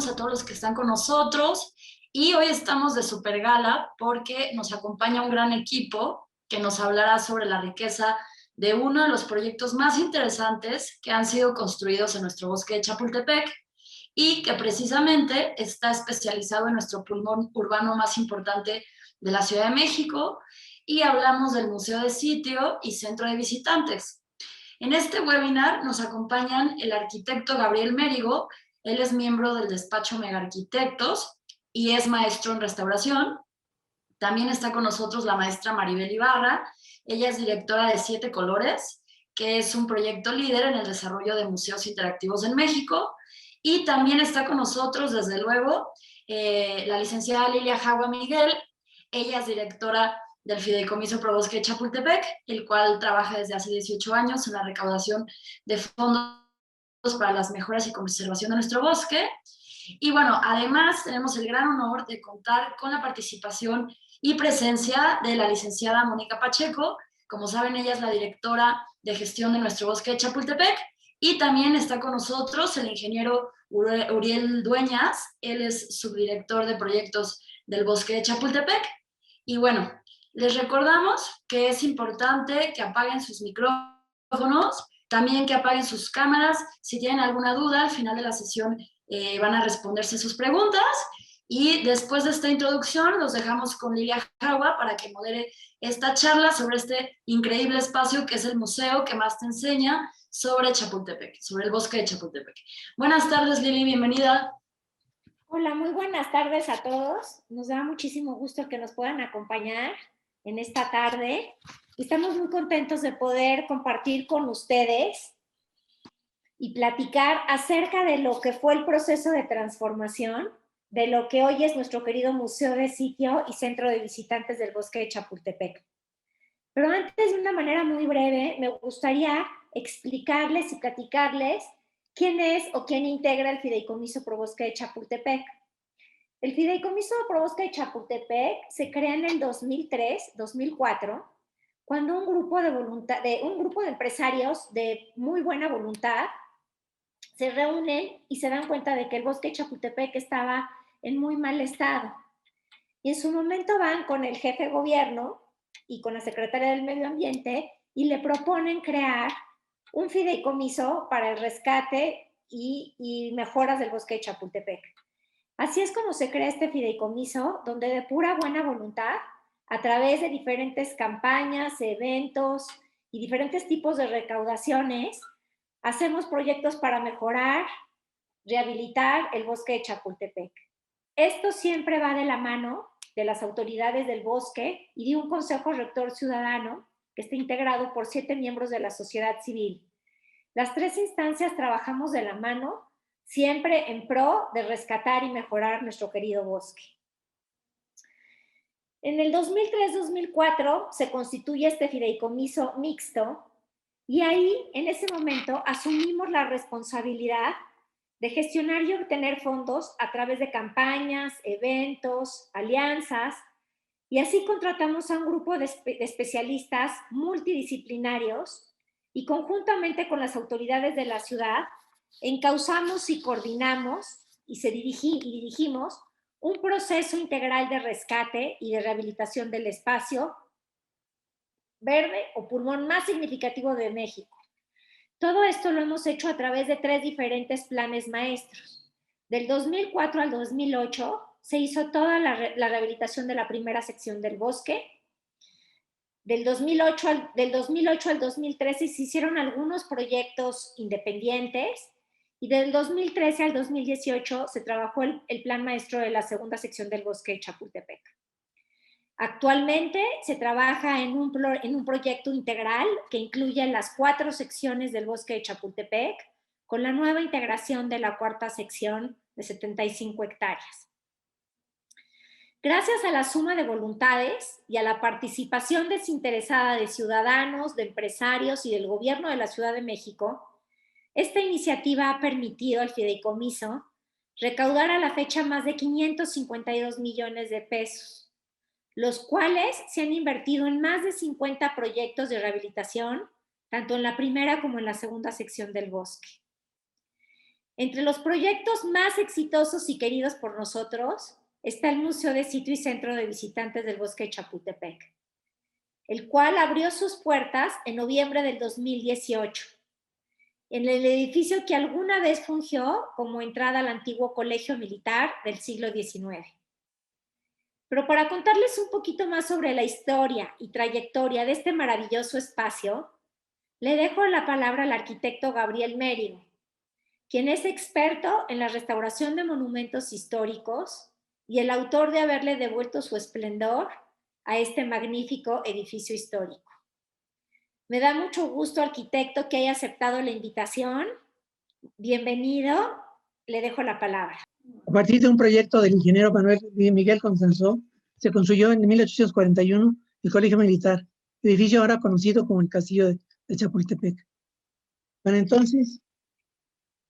saludamos a todos los que están con nosotros y hoy estamos de super gala porque nos acompaña un gran equipo que nos hablará sobre la riqueza de uno de los proyectos más interesantes que han sido construidos en nuestro bosque de Chapultepec y que precisamente está especializado en nuestro pulmón urbano más importante de la Ciudad de México, y hablamos del Museo de Sitio y Centro de Visitantes. En este webinar nos acompañan el arquitecto Gabriel Mérigo. Él es miembro del despacho Mega Arquitectos y es maestro en restauración. También está con nosotros la maestra Maribel Ibarra. Ella es directora de Siete Colores, que es un proyecto líder en el desarrollo de museos interactivos en México. Y también está con nosotros, desde luego, la licenciada Lilia Jagua Miguel. Ella es directora del Fideicomiso Probosque de Chapultepec, el cual trabaja desde hace 18 años en la recaudación de fondos para las mejoras y conservación de nuestro bosque. Y bueno, además tenemos el gran honor de contar con la participación y presencia de la licenciada Mónica Pacheco. Como saben, ella es la directora de gestión de nuestro bosque de Chapultepec, y también está con nosotros el ingeniero Uriel Dueñas. Él es subdirector de proyectos del bosque de Chapultepec. Y bueno, les recordamos que es importante que apaguen sus micrófonos, también que apaguen sus cámaras. Si tienen alguna duda, al final de la sesión van a responderse sus preguntas. Y después de esta introducción, los dejamos con Lilia Jagua para que modere esta charla sobre este increíble espacio que es el museo que más te enseña sobre Chapultepec, sobre el bosque de Chapultepec. Buenas tardes, Lili, bienvenida. Hola, muy buenas tardes a todos. Nos da muchísimo gusto que nos puedan acompañar en esta tarde. Estamos muy contentos de poder compartir con ustedes y platicar acerca de lo que fue el proceso de transformación de lo que hoy es nuestro querido Museo de Sitio y Centro de Visitantes del Bosque de Chapultepec. Pero antes, de una manera muy breve, me gustaría explicarles y platicarles quién es o quién integra el Fideicomiso Probosque de Chapultepec. El Fideicomiso Probosque de Chapultepec se crea en el 2003-2004, cuando un grupo de empresarios de muy buena voluntad se reúnen y se dan cuenta de que el bosque de Chapultepec estaba en muy mal estado. Y en su momento van con el jefe de gobierno y con la secretaria del Medio Ambiente y le proponen crear un fideicomiso para el rescate y mejoras del bosque de Chapultepec. Así es como se crea este fideicomiso, donde de pura buena voluntad, a través de diferentes campañas, eventos y diferentes tipos de recaudaciones, hacemos proyectos para mejorar, rehabilitar el bosque de Chapultepec. Esto siempre va de la mano de las autoridades del bosque y de un consejo rector ciudadano que está integrado por 7 miembros de la sociedad civil. Las 3 instancias trabajamos de la mano, siempre en pro de rescatar y mejorar nuestro querido bosque. En el 2003-2004 se constituye este fideicomiso mixto y ahí, en ese momento, asumimos la responsabilidad de gestionar y obtener fondos a través de campañas, eventos, alianzas, y así contratamos a un grupo de especialistas multidisciplinarios y conjuntamente con las autoridades de la ciudad encauzamos y coordinamos y dirigimos un proceso integral de rescate y de rehabilitación del espacio verde o pulmón más significativo de México. Todo esto lo hemos hecho a través de 3 diferentes planes maestros. Del 2004 al 2008 se hizo toda la rehabilitación de la primera sección del bosque. Del 2008 al 2013 se hicieron algunos proyectos independientes y del 2013 al 2018 se trabajó el plan maestro de la segunda sección del bosque de Chapultepec. Actualmente se trabaja en un proyecto integral que incluye las 4 secciones del bosque de Chapultepec, con la nueva integración de la 4ª sección de 75 hectáreas. Gracias a la suma de voluntades y a la participación desinteresada de ciudadanos, de empresarios y del gobierno de la Ciudad de México, esta iniciativa ha permitido al fideicomiso recaudar a la fecha más de 552 millones de pesos, los cuales se han invertido en más de 50 proyectos de rehabilitación, tanto en la primera como en la segunda sección del bosque. Entre los proyectos más exitosos y queridos por nosotros está el Museo de Sitio y Centro de Visitantes del Bosque de Chapultepec, el cual abrió sus puertas en noviembre del 2018, en el edificio que alguna vez fungió como entrada al antiguo colegio militar del siglo XIX. Pero para contarles un poquito más sobre la historia y trayectoria de este maravilloso espacio, le dejo la palabra al arquitecto Gabriel Mérigo, quien es experto en la restauración de monumentos históricos y el autor de haberle devuelto su esplendor a este magnífico edificio histórico. Me da mucho gusto, arquitecto, que haya aceptado la invitación. Bienvenido, le dejo la palabra. A partir de un proyecto del ingeniero Manuel Miguel Constanzo, se construyó en 1841 el Colegio Militar, edificio ahora conocido como el Castillo de Chapultepec. Para entonces,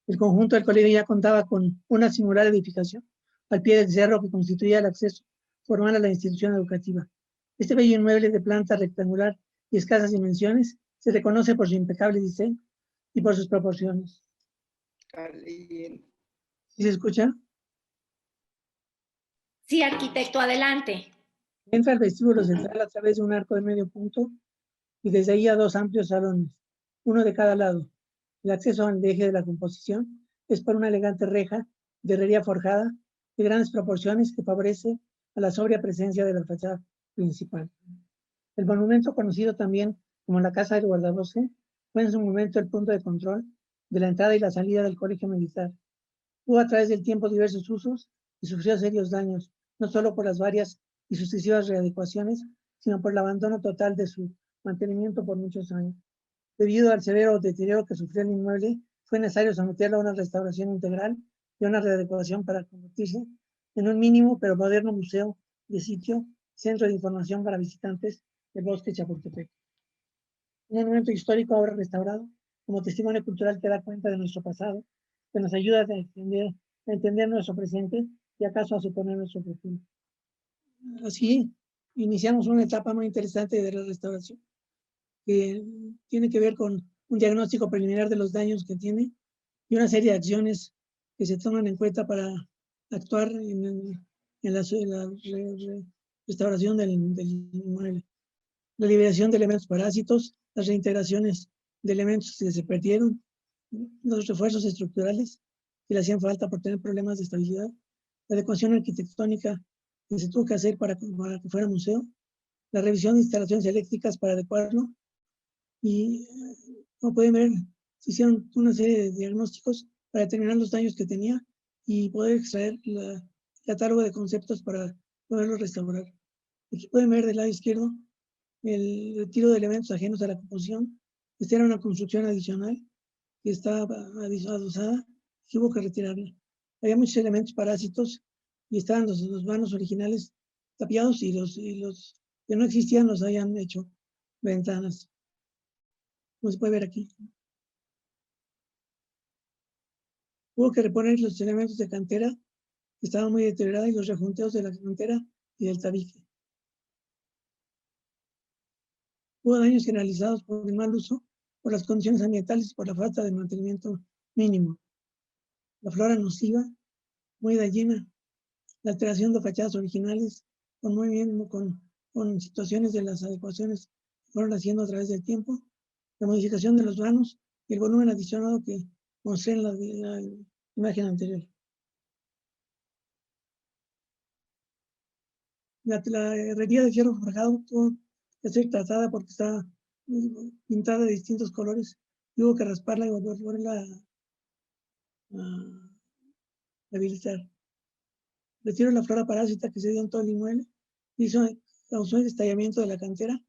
el conjunto del colegio ya contaba con una singular edificación al pie del cerro que constituía el acceso formal a la institución educativa. Este bello inmueble de planta rectangular y escasas dimensiones se reconoce por su impecable diseño y por sus proporciones. ¿Sí se escucha? Sí, arquitecto, adelante. Entra al vestíbulo central a través de un arco de medio punto y desde ahí a dos amplios salones, uno de cada lado. El acceso al eje de la composición es por una elegante reja de herrería forjada de grandes proporciones que favorece a la sobria presencia de la fachada principal. El monumento, conocido también como la Casa del Guardabosque, fue en su momento el punto de control de la entrada y la salida del colegio militar. Tuvo a través del tiempo diversos usos y sufrió serios daños, no solo por las varias y sucesivas readecuaciones, sino por el abandono total de su mantenimiento por muchos años. Debido al severo deterioro que sufrió el inmueble, fue necesario someterlo a una restauración integral y a una readecuación para convertirse en un mínimo pero moderno museo de sitio, centro de información para visitantes del Bosque de Chapultepec. Un monumento histórico ahora restaurado como testimonio cultural que da cuenta de nuestro pasado, que nos ayuda a entender nuestro presente y acaso a suponer nuestro futuro. Así, iniciamos una etapa muy interesante de la restauración, que tiene que ver con un diagnóstico preliminar de los daños que tiene y una serie de acciones que se toman en cuenta para actuar en la restauración del inmueble. La liberación de elementos parásitos, las reintegraciones de elementos que se perdieron, los refuerzos estructurales que le hacían falta por tener problemas de estabilidad, la adecuación arquitectónica que se tuvo que hacer para que fuera museo, la revisión de instalaciones eléctricas para adecuarlo y, como pueden ver, se hicieron una serie de diagnósticos para determinar los daños que tenía y poder extraer el catálogo de conceptos para poderlo restaurar. Aquí pueden ver del lado izquierdo el retiro de elementos ajenos a la composición. Esta era una construcción adicional que estaba adosada, que hubo que retirarla. Había muchos elementos parásitos y estaban los vanos originales tapiados y los que no existían los habían hecho ventanas. Como se puede ver aquí. Hubo que reponer los elementos de cantera que estaban muy deteriorados y los rejunteos de la cantera y del tabique. Hubo daños generalizados por el mal uso, por las condiciones ambientales y por la falta de mantenimiento mínimo. La flora nociva, muy dañina, la alteración de fachadas originales, con situaciones de las adecuaciones que fueron haciendo a través del tiempo, la modificación de los vanos y el volumen adicionado que mostré en la imagen anterior. La herrería de fierro forjado tuvo que ser tratada porque estaba pintada de distintos colores y hubo que rasparla y volverla a habilitar. Retiro de la flora parásita que se dio en todo el inmueble, causó el estallamiento de la cantera,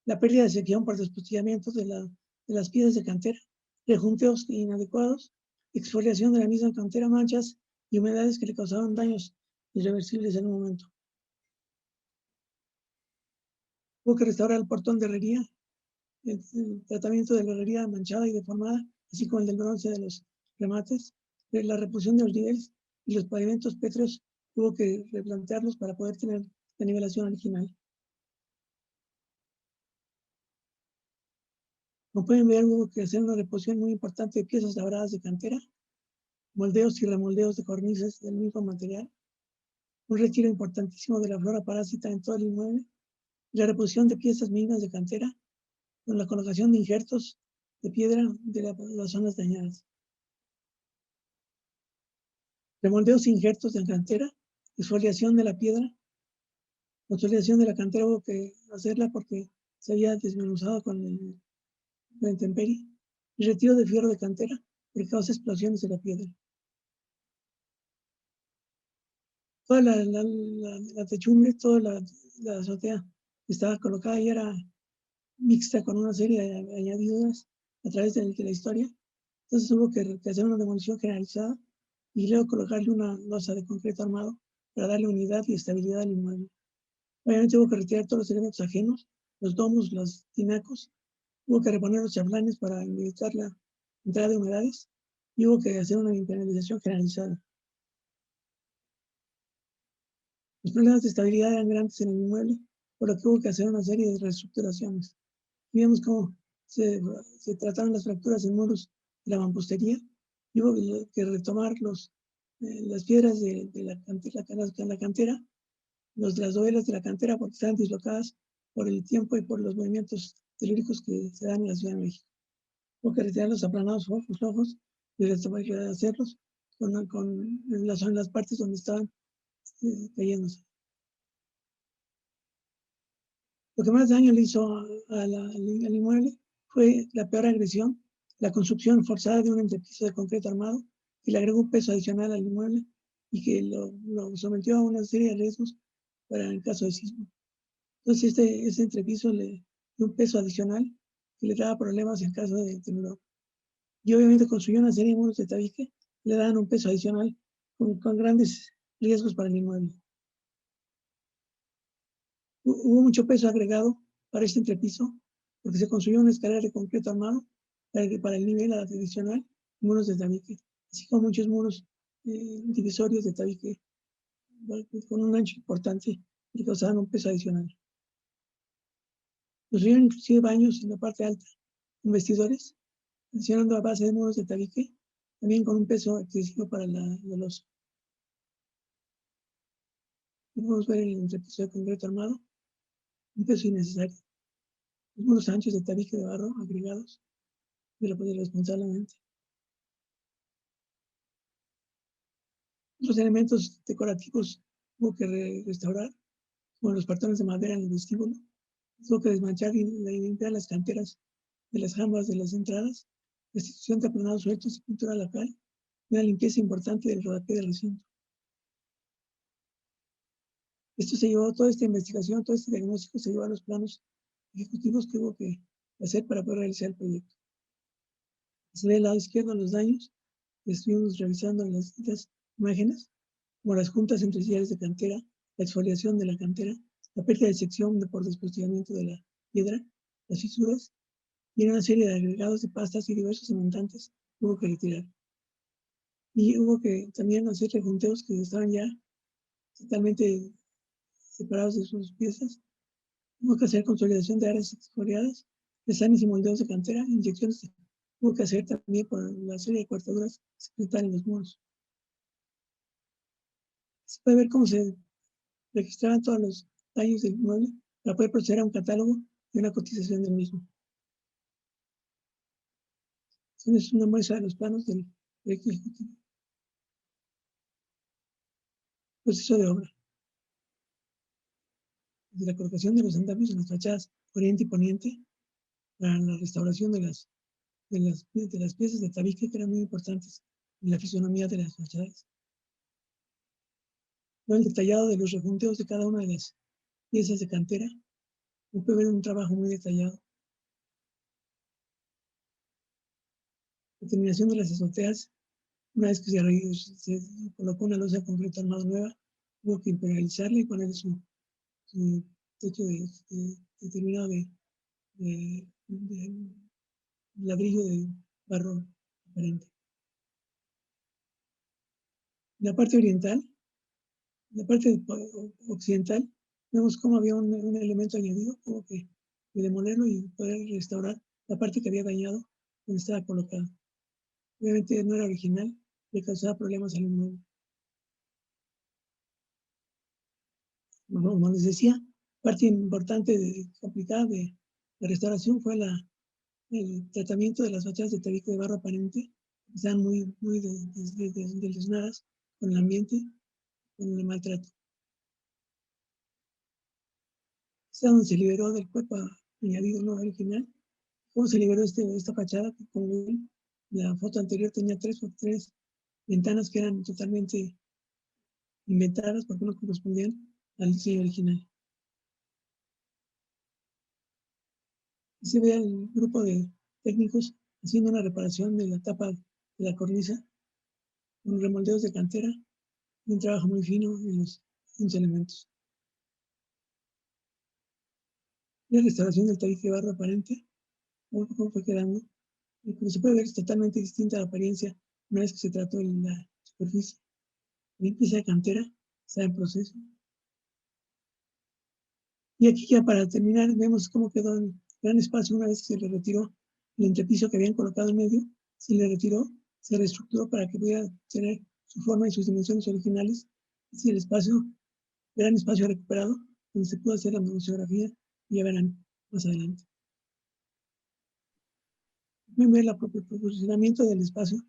la pérdida de sección por despostillamientos de las piezas de cantera, rejunteos inadecuados, exfoliación de la misma cantera, manchas y humedades que le causaban daños irreversibles en un momento. Hubo que restaurar el portón de herrería, el tratamiento de la herrería manchada y deformada, así como el del bronce de los remates, la reposición de los niveles y los pavimentos pétreos hubo que replantearlos para poder tener la nivelación original. Como pueden ver, hubo que hacer una reposición muy importante de piezas labradas de cantera moldeos y remoldeos de cornisas del mismo material, un retiro importantísimo de la flora parásita en todo el inmueble, y la reposición de piezas mismas de cantera con la colocación de injertos de piedra de las zonas dañadas. Remoldeos e injertos de cantera, exfoliación de la piedra, consolidación de la cantera hubo que hacerla porque se había desmenuzado con la intemperie, y retiro de fierro de cantera que causa explosiones de la piedra. Toda la techumbre, toda la azotea estaba colocada y era mixta con una serie de añadiduras a través de la historia. Entonces hubo que hacer una demolición generalizada y luego colocarle una losa de concreto armado para darle unidad y estabilidad al inmueble. Obviamente hubo que retirar todos los elementos ajenos, los domos, los tinacos, hubo que reponer los chaflanes para evitar la entrada de humedades y hubo que hacer una impermeabilización generalizada. Los problemas de estabilidad eran grandes en el inmueble, por lo que hubo que hacer una serie de reestructuraciones. Y vemos cómo se trataron las fracturas en muros de la mampostería y hubo que retomar las piedras de la cantera, las dovelas de la cantera, porque estaban dislocadas por el tiempo y por los movimientos telúricos que se dan en la Ciudad de México. Hubo que retirar los aplanados flojos y hacerlos con las partes donde estaban cayéndose. Lo que más daño le hizo al inmueble fue la peor agresión, la construcción forzada de un entrepiso de concreto armado que le agregó un peso adicional al inmueble y que lo sometió a una serie de riesgos para el caso de sismo. Entonces este entrepiso le dio un peso adicional que le daba problemas en caso de temblor. Y obviamente construyó una serie de muros de tabique que le daban un peso adicional con grandes riesgos para el inmueble. Hubo mucho peso agregado para este entrepiso porque se construyó una escalera de concreto armado para el nivel adicional, muros de tabique, así como muchos muros divisorios de tabique con un ancho importante y causaban un peso adicional. Construyeron inclusive baños en la parte alta, con vestidores, funcionando a base de muros de tabique, también con un peso excesivo para la losa. Podemos ver el entrepiso de concreto armado, un peso innecesario. Los muros anchos de tabique de barro agregados de lo responsablemente. Los elementos decorativos hubo que restaurar, como los portones de madera en el vestíbulo. Tuvo que desmanchar y limpiar las canteras de las jambas de las entradas, restitución de aplanados sueltos y pintura local, y una limpieza importante del rodapié del recinto. Esto se llevó, toda esta investigación, todo este diagnóstico se llevó a los planos ejecutivos que hubo que hacer para poder realizar el proyecto. Se ve del lado izquierdo los daños que estuvimos revisando en las distintas imágenes, como las juntas entre sillares de cantera, la exfoliación de la cantera, la pérdida de sección por despostigamiento de la piedra, las fisuras y una serie de agregados de pastas y diversos cementantes que hubo que retirar. Y hubo que también hacer rejunteos que estaban ya totalmente separados de sus piezas. Hubo que hacer consolidación de áreas exfoliadas, desanes y moldeos de cantera, inyecciones. Hubo que hacer también por la serie de cortaduras que están en los muros. Se puede ver cómo se registraban todos los daños del inmueble para poder proceder a un catálogo y una cotización del mismo. Entonces, es una muestra de los planos del proyecto ejecutivo. Proceso de obra. Desde la colocación de los andamios en las fachadas oriente y poniente, para la restauración de las piezas de tabique que eran muy importantes en la fisonomía de las fachadas. Luego el detallado de los rejunteos de cada una de las piezas de cantera. Se puede ver un trabajo muy detallado. La terminación de las azoteas, una vez que se colocó una losa de concreto armado nueva, hubo que impermeabilizarla y ponerle su techo determinado de ladrillo de barro aparente. En la parte oriental, en la parte occidental, vemos cómo había un elemento añadido, hubo que demolerlo y poder restaurar la parte que había dañado donde estaba colocado. Obviamente no era original, le causaba problemas al inmueble. Como les decía, parte importante complicada de restauración fue el tratamiento de las fachadas de tabique de barro aparente, que están muy deleznadas con el ambiente, con el maltrato. Es donde se liberó del cuerpo añadido no original. ¿Cómo se liberó esta fachada? Como ven, la foto anterior tenía 3x3 ventanas que eran totalmente inventadas porque no correspondían al diseño original. Y se ve al grupo de técnicos haciendo una reparación de la tapa de la cornisa con remoldeos de cantera y un trabajo muy fino en los elementos. La restauración del tabique de barro aparente, cómo fue quedando, y como se puede ver, es totalmente distinta a la apariencia una vez que se trató en la superficie. La limpieza de cantera está en proceso. Y aquí ya para terminar, vemos cómo quedó el gran espacio una vez que se le retiró el entrepiso que habían colocado en medio, se le retiró, se reestructuró para que pudiera tener su forma y sus dimensiones originales. Es el espacio, gran espacio recuperado, donde se pudo hacer la museografía, y ya verán más adelante. Pueden ver el posicionamiento del espacio,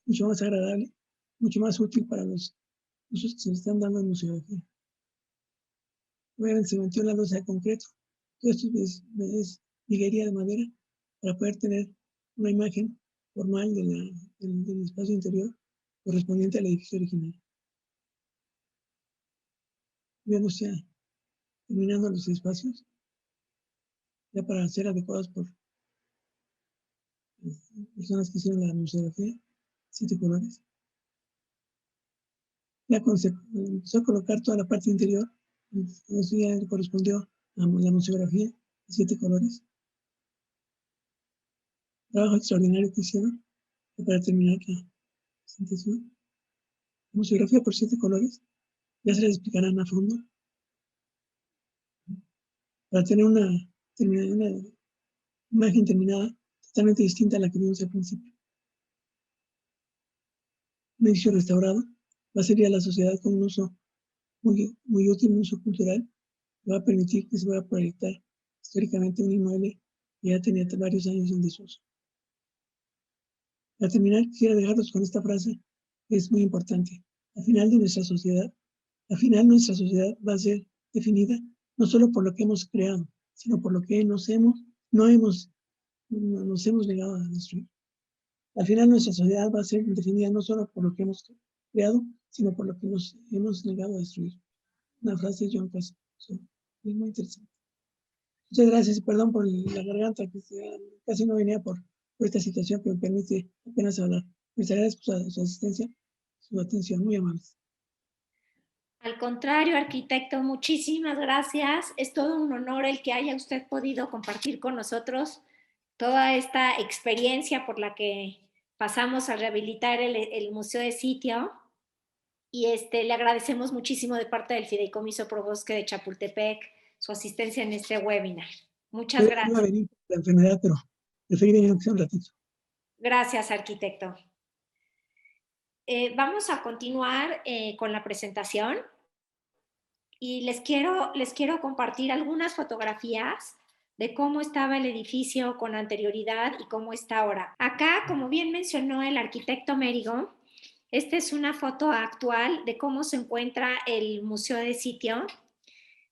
mucho más agradable, mucho más útil para los usos que se le están dando en museografía. Obviamente se metió la losa de concreto. Todo esto es viguería de madera para poder tener una imagen formal del espacio interior correspondiente al edificio original. Vemos ya terminando los espacios, ya para ser adecuados por las personas que hicieron la museografía, 7 colores. Ya se empezó a colocar toda la parte interior, eso ya correspondió a la museografía, 7 colores. Trabajo extraordinario que hicieron para terminar la presentación. La museografía por 7 colores, ya se les explicarán a fondo, para tener una imagen terminada totalmente distinta a la que vimos al principio. Un edificio restaurado va a servir a la sociedad con un uso muy, muy útil, un uso cultural, que va a permitir que se pueda proyectar históricamente un inmueble que ya tenía varios años en desuso. Para terminar, quisiera dejarlos con esta frase que es muy importante. Al final nuestra sociedad va a ser definida no solo por lo que hemos creado, sino por lo que nos hemos negado a destruir. Al final nuestra sociedad va a ser definida no solo por lo que hemos creado, sino por lo que nos hemos negado a destruir. Una frase de John Casson. Es muy interesante. Muchas gracias y perdón por la garganta, que casi no venía por esta situación que me permite apenas hablar. Les agradezco su asistencia, su atención, muy amables. Al contrario, arquitecto, muchísimas gracias. Es todo un honor el que haya usted podido compartir con nosotros toda esta experiencia por la que pasamos a rehabilitar el Museo de Sitio. Y le agradecemos muchísimo de parte del Fideicomiso Pro Bosque de Chapultepec su asistencia en este webinar. Muchas gracias. No iba a venir por la enfermedad, pero preferí venir aunque sea un ratito. Gracias, arquitecto. Vamos a continuar con la presentación y les quiero compartir algunas fotografías de cómo estaba el edificio con anterioridad y cómo está ahora. Acá, como bien mencionó el arquitecto Mérigo, esta es una foto actual de cómo se encuentra el Museo de Sitio.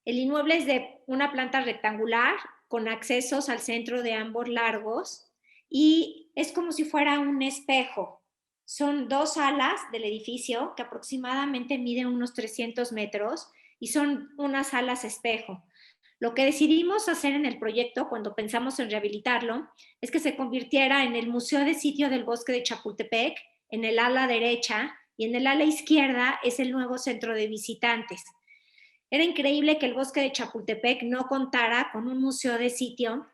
El inmueble es de una planta rectangular con accesos al centro de ambos largos y es como si fuera un espejo. Son 2 alas del edificio que aproximadamente miden unos 300 metros y son unas alas espejo. Lo que decidimos hacer en el proyecto cuando pensamos en rehabilitarlo es que se convirtiera en el Museo de Sitio del Bosque de Chapultepec, en el ala derecha, y en el ala izquierda es el nuevo centro de visitantes. Era increíble que el Bosque de Chapultepec no contara con un museo de sitio,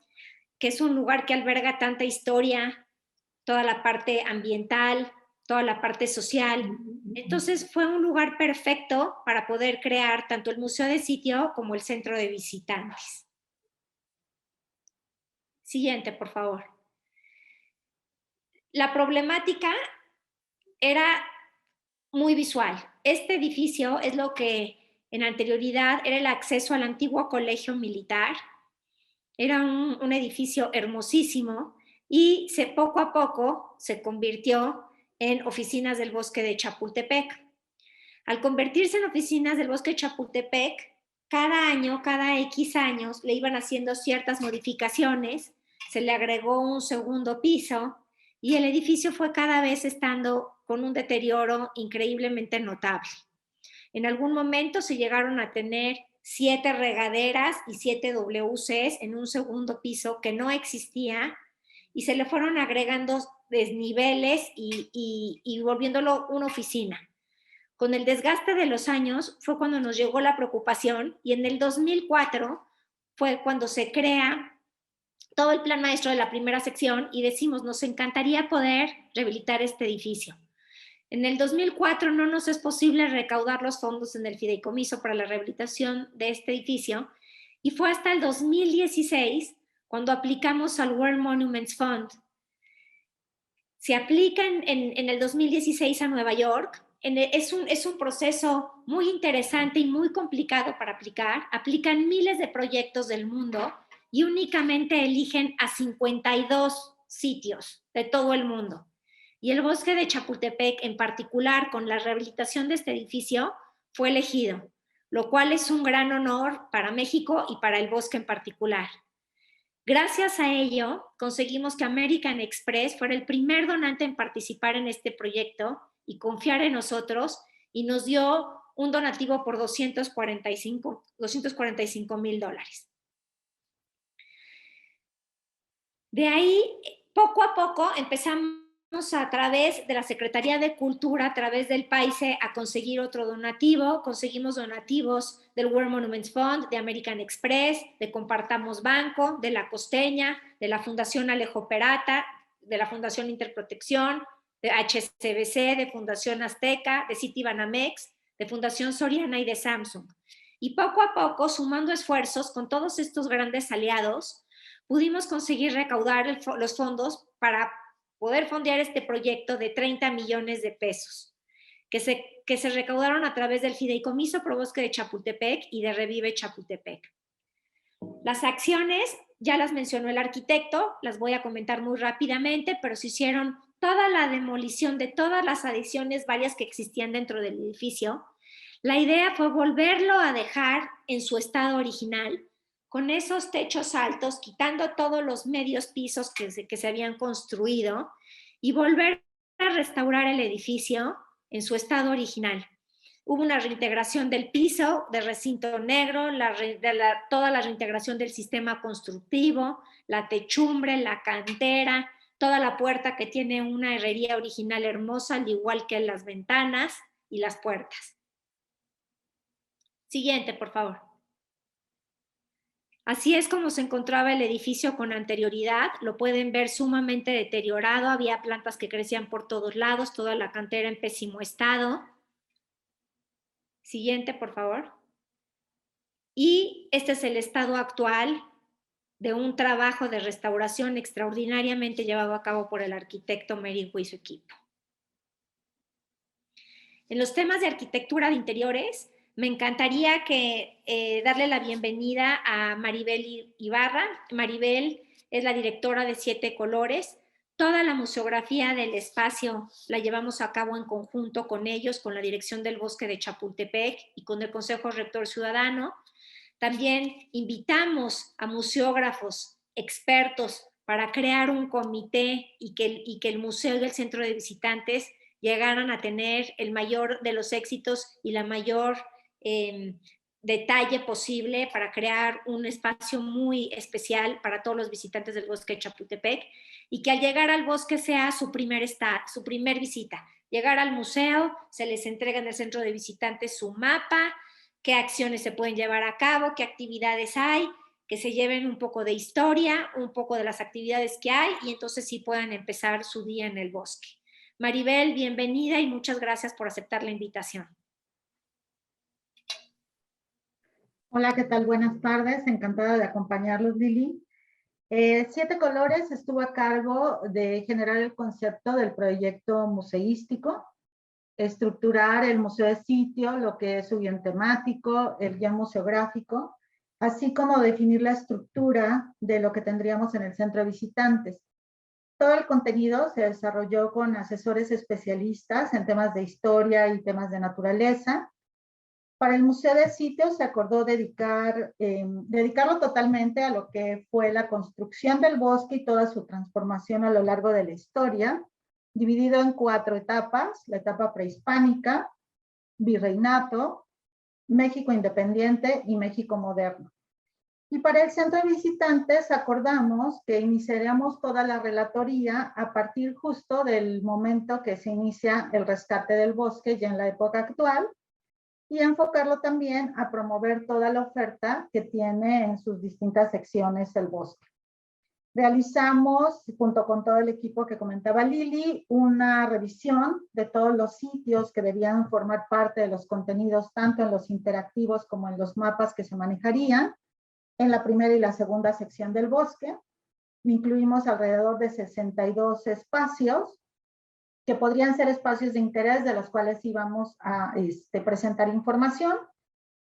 que es un lugar que alberga tanta historia, toda la parte ambiental, toda la parte social. Entonces fue un lugar perfecto para poder crear tanto el museo de sitio como el centro de visitantes. Siguiente, por favor. La problemática era muy visual. Este edificio es lo que en anterioridad era el acceso al antiguo colegio militar. Era un edificio hermosísimo y poco a poco se convirtió en oficinas del bosque de Chapultepec. Al convertirse en oficinas del bosque de Chapultepec, cada año, cada X años, le iban haciendo ciertas modificaciones, se le agregó un segundo piso y el edificio fue cada vez estando con un deterioro increíblemente notable. En algún momento se llegaron a tener 7 regaderas y 7 WCs en un segundo piso que no existía y se le fueron agregando desniveles y volviéndolo una oficina. Con el desgaste de los años fue cuando nos llegó la preocupación y en el 2004 fue cuando se crea todo el plan maestro de la primera sección y decimos, nos encantaría poder rehabilitar este edificio. En el 2004 no nos es posible recaudar los fondos en el fideicomiso para la rehabilitación de este edificio y fue hasta el 2016 cuando aplicamos al World Monuments Fund. Se aplica en el 2016 a Nueva York. Es un proceso muy interesante y muy complicado para aplicar. Aplican miles de proyectos del mundo y únicamente eligen a 52 sitios de todo el mundo. Y el bosque de Chapultepec, en particular, con la rehabilitación de este edificio, fue elegido, lo cual es un gran honor para México y para el bosque en particular. Gracias a ello, conseguimos que American Express fuera el primer donante en participar en este proyecto y confiar en nosotros y nos dio un donativo por $245,000. De ahí, poco a poco, empezamos a través de la Secretaría de Cultura, a través del PAICE, a conseguir otro donativo. Conseguimos donativos del World Monuments Fund, de American Express, de Compartamos Banco, de La Costeña, de la Fundación Alejo Perata, de la Fundación Interprotección, de HSBC, de Fundación Azteca, de Citibanamex, de Fundación Soriana y de Samsung. Y poco a poco, sumando esfuerzos con todos estos grandes aliados, pudimos conseguir recaudar los fondos para poder fondear este proyecto de 30 millones de pesos, que se recaudaron a través del Fideicomiso Pro Bosque de Chapultepec y de Revive Chapultepec. Las acciones, ya las mencionó el arquitecto, las voy a comentar muy rápidamente, pero se hicieron toda la demolición de todas las adiciones varias que existían dentro del edificio. La idea fue volverlo a dejar en su estado original, con esos techos altos, quitando todos los medios pisos que se habían construido y volver a restaurar el edificio en su estado original. Hubo una reintegración del piso, del recinto negro, toda la reintegración del sistema constructivo, la techumbre, la cantera, toda la puerta que tiene una herrería original hermosa, al igual que las ventanas y las puertas. Siguiente, por favor. Así es como se encontraba el edificio con anterioridad. Lo pueden ver sumamente deteriorado. Había plantas que crecían por todos lados, toda la cantera en pésimo estado. Siguiente, por favor. Y este es el estado actual de un trabajo de restauración extraordinariamente llevado a cabo por el arquitecto Merigo y su equipo. En los temas de arquitectura de interiores, me encantaría darle la bienvenida a Maribel Ibarra. Maribel es la directora de 7 Colores. Toda la museografía del espacio la llevamos a cabo en conjunto con ellos, con la dirección del Bosque de Chapultepec y con el Consejo Rector Ciudadano. También invitamos a museógrafos expertos para crear un comité y que el museo y el centro de visitantes llegaran a tener el mayor de los éxitos y la mayor detalle posible para crear un espacio muy especial para todos los visitantes del Bosque de Chapultepec y que al llegar al bosque sea su primer visita. Llegar al museo, se les entrega en el centro de visitantes su mapa, qué acciones se pueden llevar a cabo, qué actividades hay, que se lleven un poco de historia, un poco de las actividades que hay y entonces sí puedan empezar su día en el bosque. Maribel, bienvenida y muchas gracias por aceptar la invitación. Hola, ¿qué tal? Buenas tardes, encantada de acompañarlos, Lili. 7 Colores estuvo a cargo de generar el concepto del proyecto museístico. estructurar el museo de sitio, lo que es su guión temático, el guión museográfico, así como definir la estructura de lo que tendríamos en el centro de visitantes. Todo el contenido se desarrolló con asesores especialistas en temas de historia y temas de naturaleza. Para el Museo de Sitio se acordó dedicarlo totalmente a lo que fue la construcción del bosque y toda su transformación a lo largo de la historia, dividido en 4 etapas: la etapa prehispánica, virreinato, México independiente y México moderno. Y para el centro de visitantes acordamos que iniciaríamos toda la relatoría a partir justo del momento que se inicia el rescate del bosque ya en la época actual, y enfocarlo también a promover toda la oferta que tiene en sus distintas secciones el bosque. Realizamos, junto con todo el equipo que comentaba Lili, una revisión de todos los sitios que debían formar parte de los contenidos, tanto en los interactivos como en los mapas que se manejarían en la primera y la segunda sección del bosque. Incluimos alrededor de 62 espacios que podrían ser espacios de interés de los cuales íbamos a presentar información.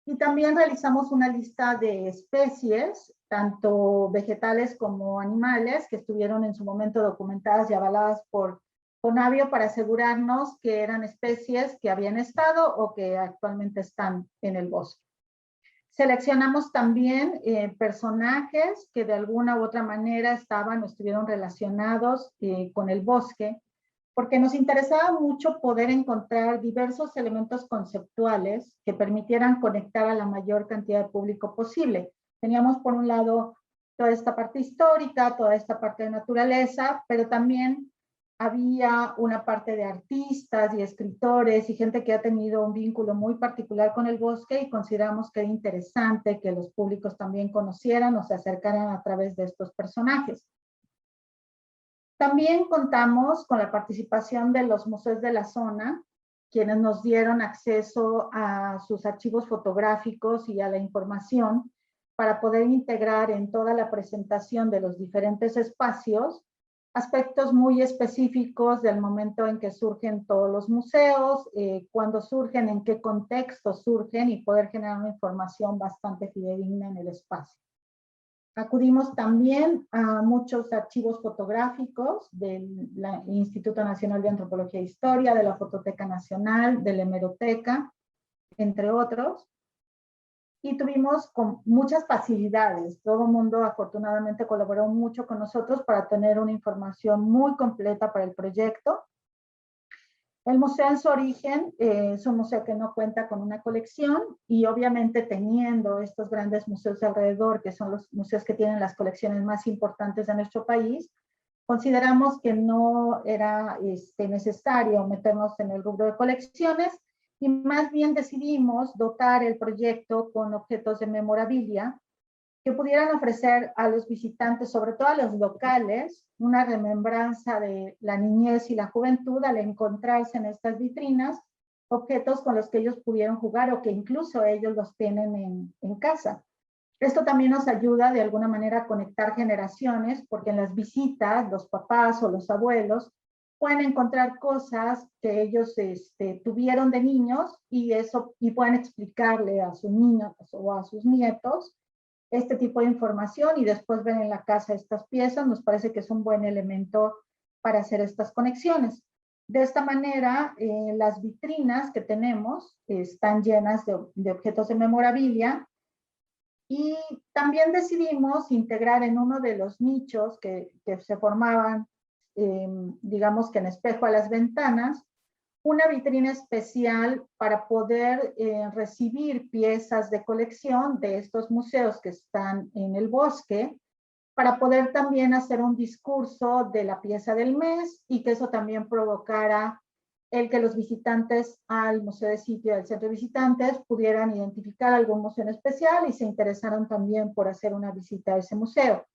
Y también realizamos una lista de especies, tanto vegetales como animales, que estuvieron en su momento documentadas y avaladas por Conavio para asegurarnos que eran especies que habían estado o que actualmente están en el bosque. Seleccionamos también personajes que de alguna u otra manera estaban o estuvieron relacionados con el bosque, porque nos interesaba mucho poder encontrar diversos elementos conceptuales que permitieran conectar a la mayor cantidad de público posible. Teníamos por un lado toda esta parte histórica, toda esta parte de naturaleza, pero también había una parte de artistas y escritores y gente que ha tenido un vínculo muy particular con el bosque, y consideramos que era interesante que los públicos también conocieran o se acercaran a través de estos personajes. También contamos con la participación de los museos de la zona, quienes nos dieron acceso a sus archivos fotográficos y a la información para poder integrar en toda la presentación de los diferentes espacios aspectos muy específicos del momento en que surgen todos los museos, cuándo surgen, en qué contexto surgen, y poder generar una información bastante fidedigna en el espacio. Acudimos también a muchos archivos fotográficos del Instituto Nacional de Antropología e Historia, de la Fototeca Nacional, de la Hemeroteca, entre otros. Y tuvimos con muchas facilidades. Todo el mundo afortunadamente colaboró mucho con nosotros para tener una información muy completa para el proyecto. El museo en su origen es un museo que no cuenta con una colección, y obviamente teniendo estos grandes museos alrededor, que son los museos que tienen las colecciones más importantes de nuestro país, consideramos que no era necesario meternos en el rubro de colecciones, y más bien decidimos dotar el proyecto con objetos de memorabilia que pudieran ofrecer a los visitantes, sobre todo a los locales, una remembranza de la niñez y la juventud al encontrarse en estas vitrinas, objetos con los que ellos pudieron jugar o que incluso ellos los tienen en casa. Esto también nos ayuda de alguna manera a conectar generaciones, porque en las visitas los papás o los abuelos pueden encontrar cosas que ellos tuvieron de niños, y pueden explicarle a sus niños o a sus nietos este tipo de información, y después ven en la casa estas piezas. Nos parece que es un buen elemento para hacer estas conexiones. De esta manera, las vitrinas que tenemos están llenas de objetos de memorabilia, y también decidimos integrar en uno de los nichos que se formaban, digamos que en espejo a las ventanas, una vitrina especial para poder recibir piezas de colección de estos museos que están en el bosque, para poder también hacer un discurso de la pieza del mes, y que eso también provocara el que los visitantes al Museo de Sitio del Centro de Visitantes pudieran identificar algún museo en especial y se interesaran también por hacer una visita a ese museo.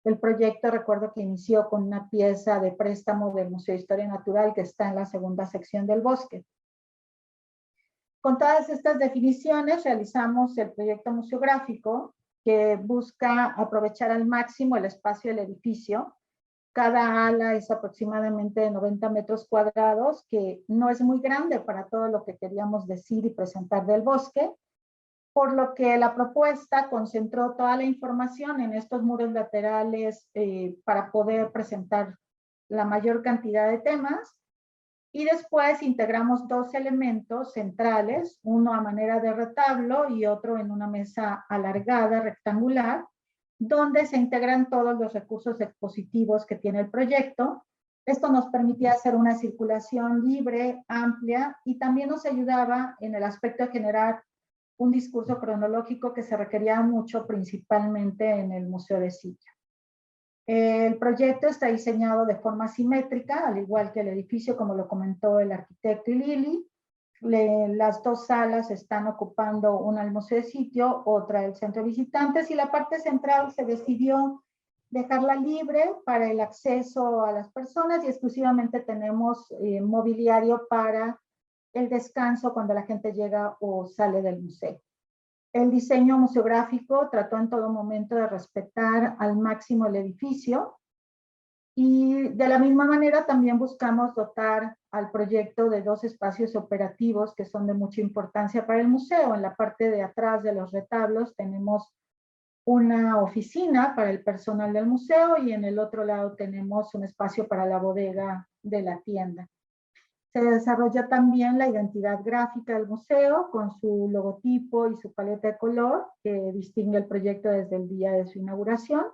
El proyecto, recuerdo que inició con una pieza de préstamo del Museo de Historia Natural que está en la segunda sección del bosque. Con todas estas definiciones realizamos el proyecto museográfico, que busca aprovechar al máximo el espacio del edificio, Cada ala es aproximadamente de 90 metros cuadrados, que no es muy grande para todo lo que queríamos decir y presentar del bosque, por lo que la propuesta concentró toda la información en estos muros laterales para poder presentar la mayor cantidad de temas. Y después integramos dos elementos centrales, uno a manera de retablo y otro en una mesa alargada, rectangular, donde se integran todos los recursos expositivos que tiene el proyecto. Esto nos permitía hacer una circulación libre, amplia, y también nos ayudaba en el aspecto de generar un discurso cronológico que se requería mucho, principalmente en el Museo de Sitio. El proyecto está diseñado de forma simétrica, al igual que el edificio, como lo comentó el arquitecto y Lili. Las dos salas están ocupando una el Museo de Sitio, otra el Centro de Visitantes, y la parte central se decidió dejarla libre para el acceso a las personas y exclusivamente tenemos mobiliario para el descanso cuando la gente llega o sale del museo. El diseño museográfico trató en todo momento de respetar al máximo el edificio y de la misma manera también buscamos dotar al proyecto de dos espacios operativos que son de mucha importancia para el museo. En la parte de atrás de los retablos tenemos una oficina para el personal del museo y en el otro lado tenemos un espacio para la bodega de la tienda. Se desarrolla también la identidad gráfica del museo con su logotipo y su paleta de color que distingue el proyecto desde el día de su inauguración.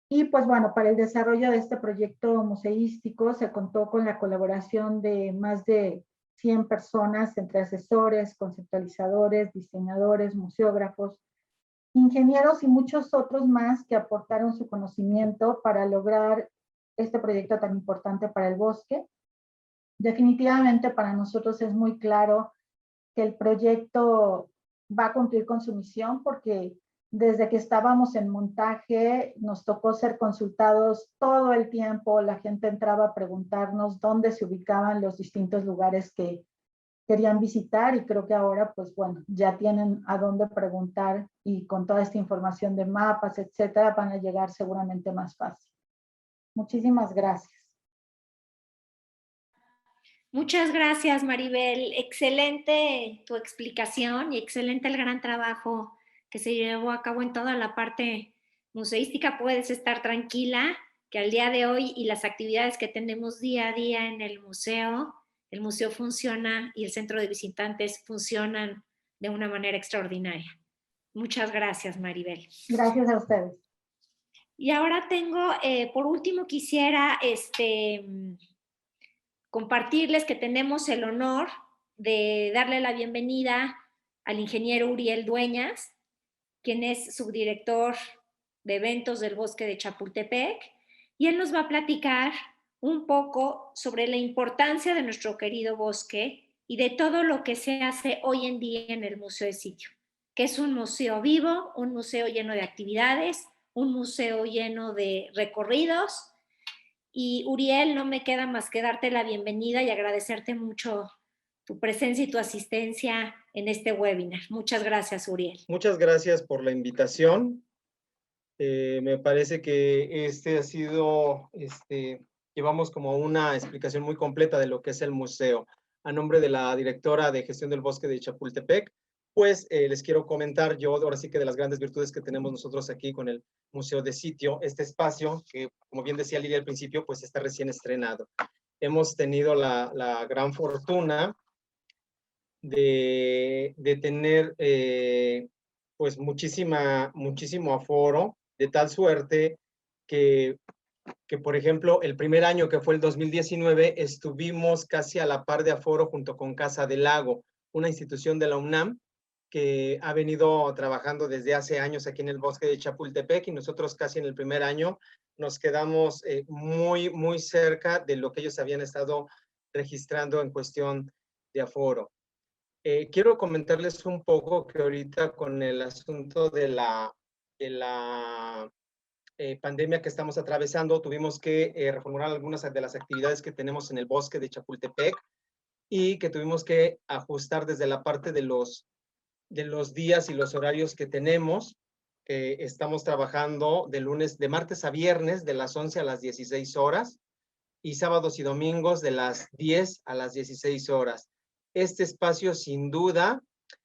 Y pues bueno, para el desarrollo de este proyecto museístico se contó con la colaboración de más de 100 personas entre asesores, conceptualizadores, diseñadores, museógrafos, ingenieros y muchos otros más que aportaron su conocimiento para lograr este proyecto tan importante para el bosque. Definitivamente para nosotros es muy claro que el proyecto va a cumplir con su misión porque desde que estábamos en montaje nos tocó ser consultados todo el tiempo, la gente entraba a preguntarnos dónde se ubicaban los distintos lugares que querían visitar y creo que ahora pues bueno, ya tienen a dónde preguntar y con toda esta información de mapas, etcétera, van a llegar seguramente más fácil. Muchísimas gracias. Muchas gracias, Maribel. Excelente tu explicación y excelente el gran trabajo que se llevó a cabo en toda la parte museística. Puedes estar tranquila que al día de hoy y las actividades que tenemos día a día en el museo funciona y el centro de visitantes funcionan de una manera extraordinaria. Muchas gracias, Maribel. Gracias a ustedes. Y ahora tengo, por último, quisiera compartirles que tenemos el honor de darle la bienvenida al ingeniero Uriel Dueñas, quien es subdirector de eventos del Bosque de Chapultepec, y él nos va a platicar un poco sobre la importancia de nuestro querido bosque y de todo lo que se hace hoy en día en el Museo de Sitio, que es un museo vivo, un museo lleno de actividades, un museo lleno de recorridos. Y Uriel, no me queda más que darte la bienvenida y agradecerte mucho tu presencia y tu asistencia en este webinar. Muchas gracias, Uriel. Muchas gracias por la invitación. Me parece que ha sido, llevamos como una explicación muy completa de lo que es el museo. A nombre de la directora de gestión del bosque de Chapultepec, pues les quiero comentar yo, ahora sí que de las grandes virtudes que tenemos nosotros aquí con el Museo de Sitio, este espacio que, como bien decía Lilia al principio, pues está recién estrenado. Hemos tenido la gran fortuna de tener pues muchísimo aforo, de tal suerte que, por ejemplo, el primer año que fue el 2019, estuvimos casi a la par de aforo junto con Casa del Lago, una institución de la UNAM que ha venido trabajando desde hace años aquí en el bosque de Chapultepec y nosotros casi en el primer año nos quedamos muy cerca de lo que ellos habían estado registrando en cuestión de aforo. Quiero comentarles un poco que ahorita con el asunto de la pandemia que estamos atravesando, tuvimos que reformular algunas de las actividades que tenemos en el bosque de Chapultepec y que tuvimos que ajustar desde la parte de los días y los horarios que tenemos. estamos trabajando de martes a viernes de las 11 a las 16 horas y sábados y domingos de las 10 a las 16 horas. Este espacio sin duda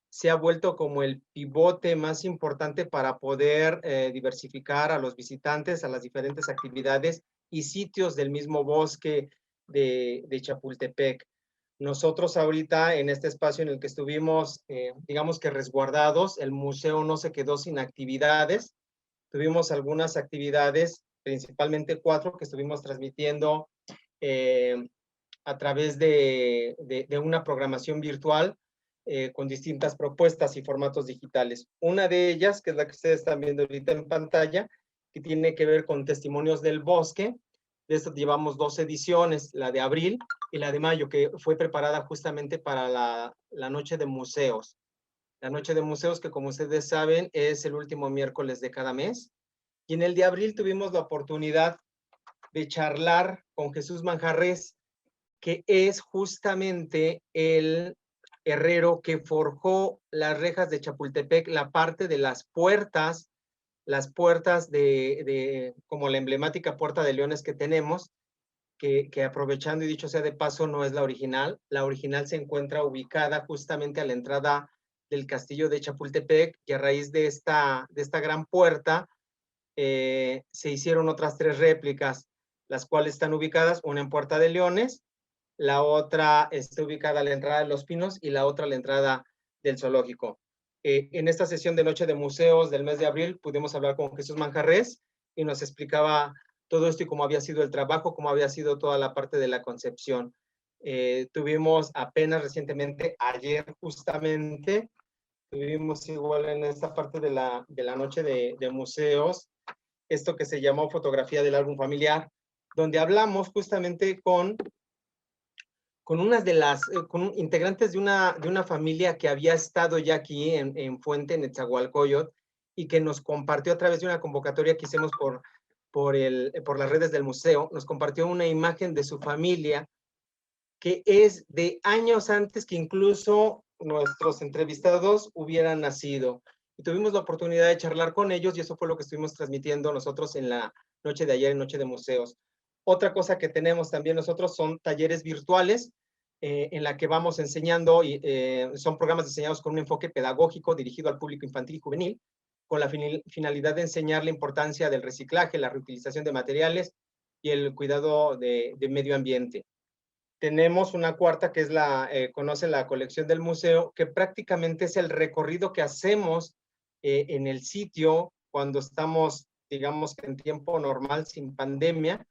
se ha vuelto como el pivote más importante para poder diversificar a los visitantes a las diferentes actividades y sitios del mismo bosque de Chapultepec. Nosotros ahorita en este espacio en el que estuvimos, digamos que resguardados, el museo no se quedó sin actividades. Tuvimos algunas actividades, principalmente 4, que estuvimos transmitiendo a través de una programación virtual con distintas propuestas y formatos digitales. Una de ellas, que es la que ustedes están viendo ahorita en pantalla, que tiene que ver con testimonios del bosque. De esto llevamos 2 ediciones, la de abril y la de mayo, que fue preparada justamente para la noche de museos. La noche de museos, que como ustedes saben, es el último miércoles de cada mes. Y en el de abril tuvimos la oportunidad de charlar con Jesús Manjarrés, que es justamente el herrero que forjó las rejas de Chapultepec, la parte de las puertas como la emblemática Puerta de Leones que tenemos, que aprovechando y dicho sea de paso, no es la original se encuentra ubicada justamente a la entrada del castillo de Chapultepec, y a raíz de esta gran puerta se hicieron otras 3 réplicas, las cuales están ubicadas, una en Puerta de Leones, la otra está ubicada a la entrada de Los Pinos y la otra a la entrada del zoológico. En esta sesión de Noche de Museos del mes de abril pudimos hablar con Jesús Manjarrés y nos explicaba todo esto y cómo había sido el trabajo, cómo había sido toda la parte de la concepción. Tuvimos apenas recientemente, ayer justamente, tuvimos igual en esta parte de la Noche de Museos, esto que se llamó Fotografía del Álbum Familiar, donde hablamos justamente con con integrantes de una familia que había estado ya aquí en Fuente, en Netzahualcóyotl, y que nos compartió a través de una convocatoria que hicimos por las redes del museo, nos compartió una imagen de su familia que es de años antes que incluso nuestros entrevistados hubieran nacido. Y tuvimos la oportunidad de charlar con ellos, y eso fue lo que estuvimos transmitiendo nosotros en la noche de ayer, en Noche de Museos. Otra cosa que tenemos también nosotros son talleres virtuales, en la que vamos enseñando, son programas diseñados con un enfoque pedagógico dirigido al público infantil y juvenil, con la finalidad de enseñar la importancia del reciclaje, la reutilización de materiales y el cuidado de medio ambiente. Tenemos una cuarta que es conoce la colección del museo, que prácticamente es el recorrido que hacemos en el sitio cuando estamos, digamos, en tiempo normal, sin pandemia,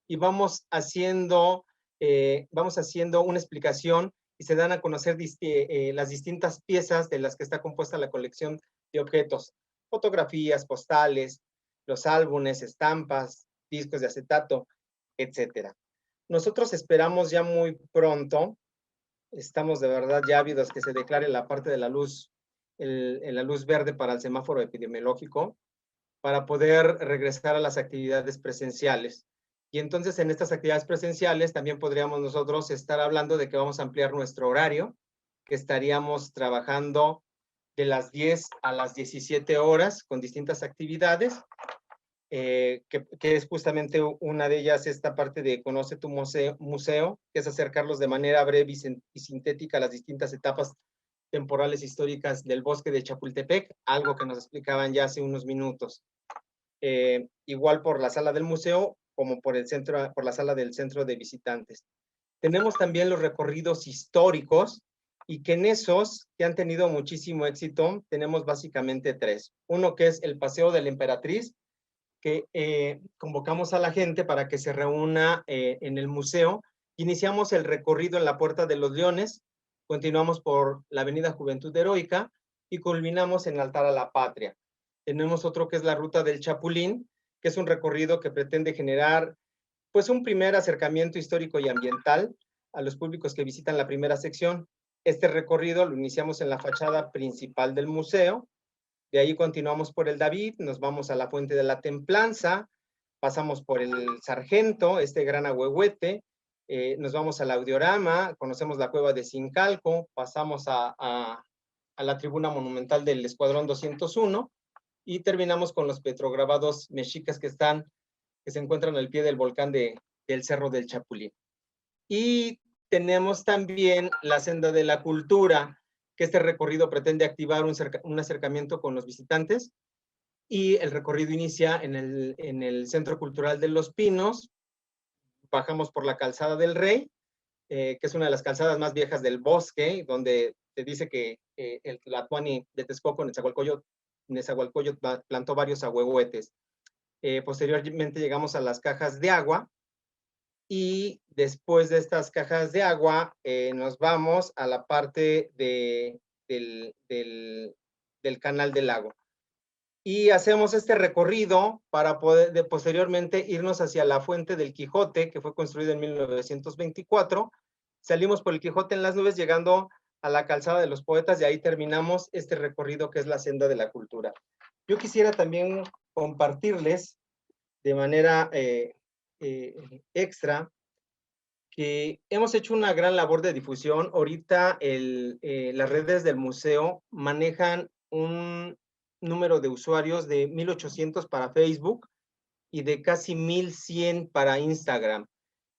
y vamos haciendo una explicación y se dan a conocer las distintas piezas de las que está compuesta la colección de objetos, fotografías, postales, los álbumes, estampas, discos de acetato, etcétera. Nosotros esperamos ya muy pronto, estamos de verdad ya ávidos que se declare la parte de la luz, la luz verde para el semáforo epidemiológico, para poder regresar a las actividades presenciales. Y entonces en estas actividades presenciales también podríamos nosotros estar hablando de que vamos a ampliar nuestro horario, que estaríamos trabajando de las 10 a las 17 horas con distintas actividades, que es justamente una de ellas esta parte de Conoce tu museo, que es acercarlos de manera breve y sintética a las distintas etapas temporales históricas del bosque de Chapultepec, algo que nos explicaban ya hace unos minutos. Igual por la sala del museo, como por la sala del centro de visitantes. Tenemos también los recorridos históricos, y que en esos, que han tenido muchísimo éxito, tenemos básicamente 3. Uno que es el Paseo de la Emperatriz, que convocamos a la gente para que se reúna en el museo. Iniciamos el recorrido en la Puerta de los Leones, continuamos por la Avenida Juventud Heroica y culminamos en el Altar a la Patria. Tenemos otro que es la Ruta del Chapulín, que es un recorrido que pretende generar pues un primer acercamiento histórico y ambiental a los públicos que visitan la primera sección. Este recorrido lo iniciamos en la fachada principal del museo. De ahí continuamos por el David, nos vamos a la Fuente de la Templanza, pasamos por el Sargento, este gran ahuehuete, nos vamos al Audiorama, conocemos la Cueva de Zincalco, pasamos a la Tribuna Monumental del Escuadrón 201, y terminamos con los petrograbados mexicas que se encuentran al pie del volcán del Cerro del Chapulín. Y tenemos también la Senda de la Cultura, que este recorrido pretende activar un acercamiento con los visitantes, y el recorrido inicia en el Centro Cultural de Los Pinos. Bajamos por la Calzada del Rey, que es una de las calzadas más viejas del bosque, donde se dice que el Tlatoani de Texcoco, Nezahualcóyotl, plantó varios ahuehuetes. Posteriormente llegamos a las cajas de agua, y después de estas cajas de agua nos vamos a la parte del canal del lago. Y hacemos este recorrido para poder posteriormente irnos hacia la Fuente del Quijote, que fue construida en 1924. Salimos por el Quijote en las Nubes, llegando a la Calzada de los Poetas, y ahí terminamos este recorrido que es la Senda de la Cultura. Yo quisiera también compartirles de manera extra que hemos hecho una gran labor de difusión. Ahorita las redes del museo manejan un número de usuarios de 1,800 para Facebook y de casi 1,100 para Instagram.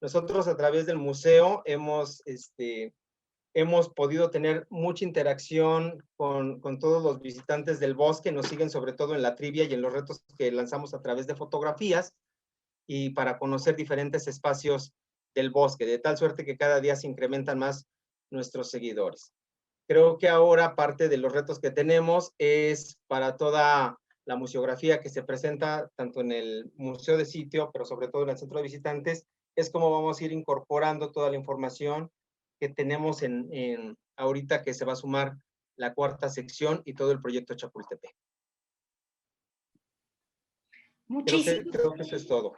Nosotros a través del museo hemos podido tener mucha interacción con todos los visitantes del bosque. Nos siguen sobre todo en la trivia y en los retos que lanzamos a través de fotografías, y para conocer diferentes espacios del bosque, de tal suerte que cada día se incrementan más nuestros seguidores. Creo que ahora parte de los retos que tenemos es para toda la museografía que se presenta tanto en el museo de sitio, pero sobre todo en el centro de visitantes, es cómo vamos a ir incorporando toda la información que tenemos ahorita, que se va a sumar la 4ª sección y todo el proyecto Chapultepec. Creo que eso es todo.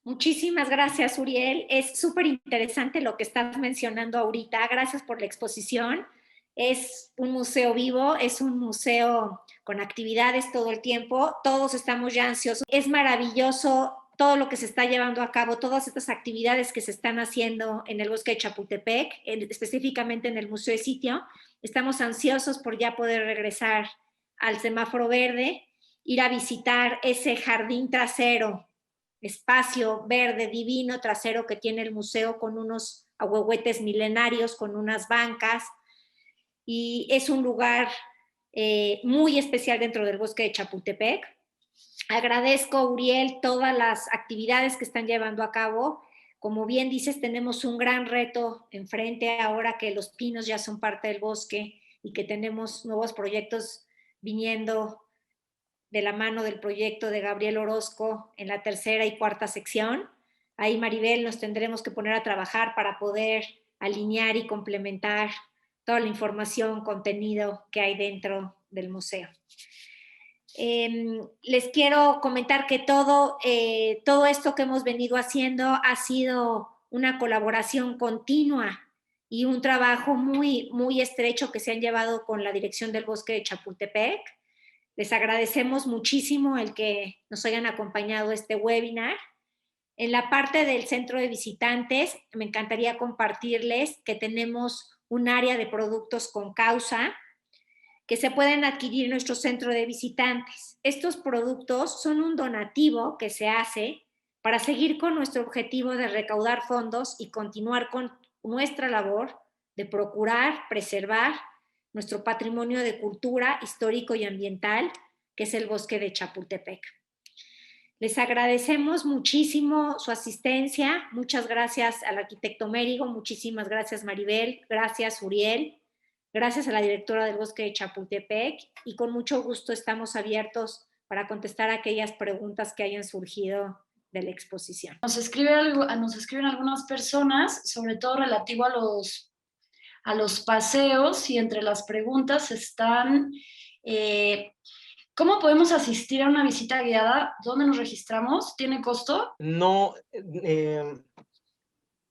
Muchísimas gracias, Uriel. Es súper interesante lo que estás mencionando ahorita. Gracias por la exposición. Es un museo vivo, es un museo con actividades todo el tiempo. Todos estamos ya ansiosos. Es maravilloso todo lo que se está llevando a cabo, todas estas actividades que se están haciendo en el bosque de Chapultepec, específicamente en el museo de sitio. Estamos ansiosos por ya poder regresar al semáforo verde, ir a visitar ese jardín trasero, espacio verde divino trasero que tiene el museo, con unos ahuehuetes milenarios, con unas bancas, y es un lugar muy especial dentro del bosque de Chapultepec. Agradezco, Uriel, todas las actividades que están llevando a cabo. Como bien dices, tenemos un gran reto enfrente ahora que los pinos ya son parte del bosque y que tenemos nuevos proyectos viniendo de la mano del proyecto de Gabriel Orozco en la 3ª y 4ª sección. Ahí, Maribel, nos tendremos que poner a trabajar para poder alinear y complementar toda la información, contenido que hay dentro del museo. Les quiero comentar que todo esto que hemos venido haciendo ha sido una colaboración continua y un trabajo muy, muy estrecho que se han llevado con la dirección del bosque de Chapultepec. Les agradecemos muchísimo el que nos hayan acompañado este webinar. En la parte del centro de visitantes, me encantaría compartirles que tenemos un área de productos con causa que se pueden adquirir en nuestro centro de visitantes. Estos productos son un donativo que se hace para seguir con nuestro objetivo de recaudar fondos y continuar con nuestra labor de procurar, preservar nuestro patrimonio de cultura, histórico y ambiental, que es el bosque de Chapultepec. Les agradecemos muchísimo su asistencia. Muchas gracias al arquitecto Mérigo, muchísimas gracias, Maribel, gracias, Uriel, gracias a la directora del bosque de Chapultepec, y con mucho gusto estamos abiertos para contestar aquellas preguntas que hayan surgido de la exposición. Nos escriben algunas personas, sobre todo relativo a los paseos, y entre las preguntas están, ¿cómo podemos asistir a una visita guiada? ¿Dónde nos registramos? ¿Tiene costo? No, de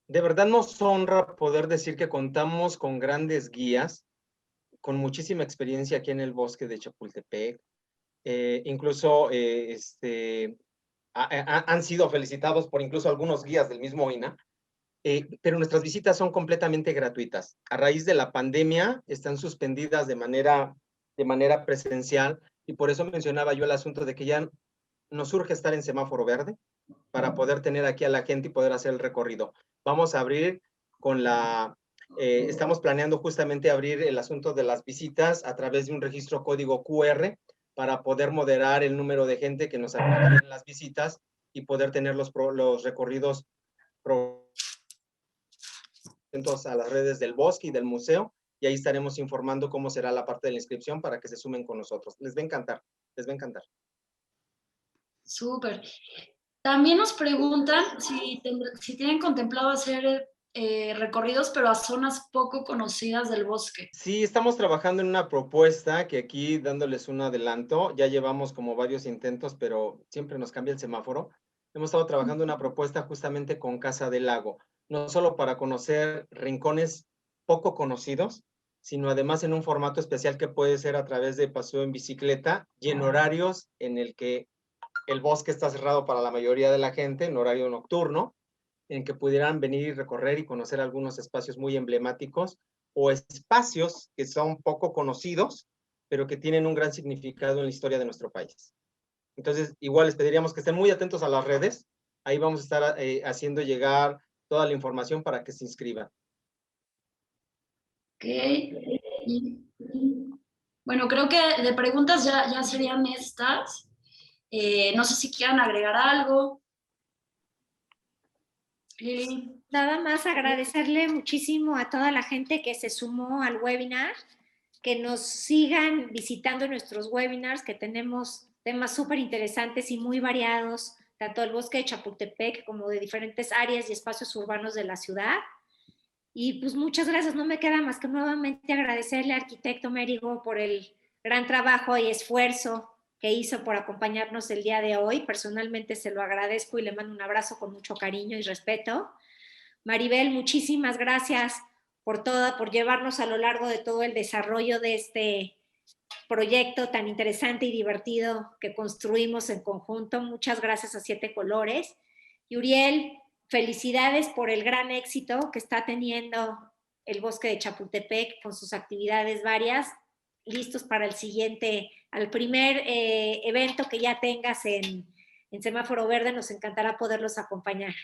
verdad nos honra poder decir que contamos con grandes guías, con muchísima experiencia aquí en el bosque de Chapultepec. Incluso han sido felicitados por incluso algunos guías del mismo INAH. Pero nuestras visitas son completamente gratuitas. A raíz de la pandemia están suspendidas de manera presencial y por eso mencionaba yo el asunto de que ya nos urge estar en semáforo verde para poder tener aquí a la gente y poder hacer el recorrido. Vamos a abrir con estamos planeando justamente abrir el asunto de las visitas a través de un registro código QR para poder moderar el número de gente que nos acompañe en las visitas y poder tener los recorridos a las redes del bosque y del museo, y ahí estaremos informando cómo será la parte de la inscripción para que se sumen con nosotros. Les va a encantar, les va a encantar. Súper. También nos preguntan si tienen contemplado hacer recorridos, pero a zonas poco conocidas del bosque. Sí, estamos trabajando en una propuesta que aquí, dándoles un adelanto, ya llevamos como varios intentos, pero siempre nos cambia el semáforo. Hemos estado trabajando en una propuesta justamente con Casa del Lago, no solo para conocer rincones poco conocidos, sino además en un formato especial que puede ser a través de paseo en bicicleta y en horarios en el que el bosque está cerrado para la mayoría de la gente, en horario nocturno, en que pudieran venir y recorrer y conocer algunos espacios muy emblemáticos o espacios que son poco conocidos, pero que tienen un gran significado en la historia de nuestro país. Entonces, igual les pediríamos que estén muy atentos a las redes. Ahí vamos a estar haciendo llegar toda la información para que se inscriban. Ok. Bueno, creo que de preguntas ya serían estas. No sé si quieran agregar algo. Lili. Nada más agradecerle muchísimo a toda la gente que se sumó al webinar, que nos sigan visitando nuestros webinars, que tenemos temas súper interesantes y muy variados, tanto del bosque de Chapultepec como de diferentes áreas y espacios urbanos de la ciudad. Y pues muchas gracias, no me queda más que nuevamente agradecerle al arquitecto Mérigo por el gran trabajo y esfuerzo que hizo por acompañarnos el día de hoy. Personalmente se lo agradezco y le mando un abrazo con mucho cariño y respeto. Maribel, muchísimas gracias por llevarnos a lo largo de todo el desarrollo de este proyecto tan interesante y divertido que construimos en conjunto. Muchas gracias a Siete Colores. Y Uriel, felicidades por el gran éxito que está teniendo el Bosque de Chapultepec con sus actividades varias, listos para al primer evento que ya tengas en Semáforo Verde. Nos encantará poderlos acompañar.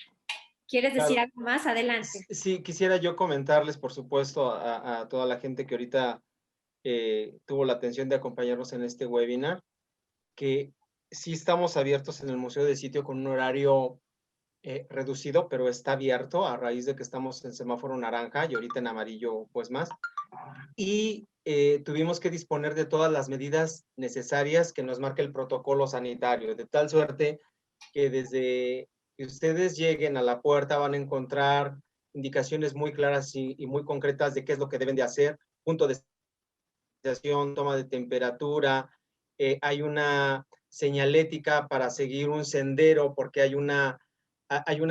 ¿Quieres decir algo más? Adelante. Sí, quisiera yo comentarles, por supuesto, a toda la gente que ahorita tuvo la atención de acompañarnos en este webinar, que sí estamos abiertos en el Museo de Sitio con un horario reducido, pero está abierto a raíz de que estamos en semáforo naranja y ahorita en amarillo pues más. Y tuvimos que disponer de todas las medidas necesarias que nos marca el protocolo sanitario, de tal suerte que desde que ustedes lleguen a la puerta van a encontrar indicaciones muy claras y muy concretas de qué es lo que deben de hacer, punto de estación, toma de temperatura, hay una señalética para seguir un sendero porque hay una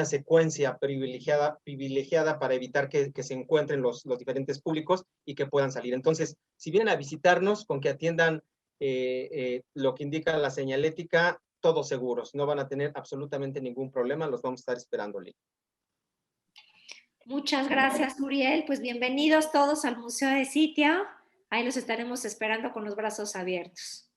secuencia privilegiada para evitar que se encuentren los diferentes públicos y que puedan salir. Entonces, si vienen a visitarnos, con que atiendan lo que indica la señalética, todos seguros, no van a tener absolutamente ningún problema, los vamos a estar esperando. Muchas gracias, Uriel. Pues bienvenidos todos al Museo de Sitio. Ahí los estaremos esperando con los brazos abiertos.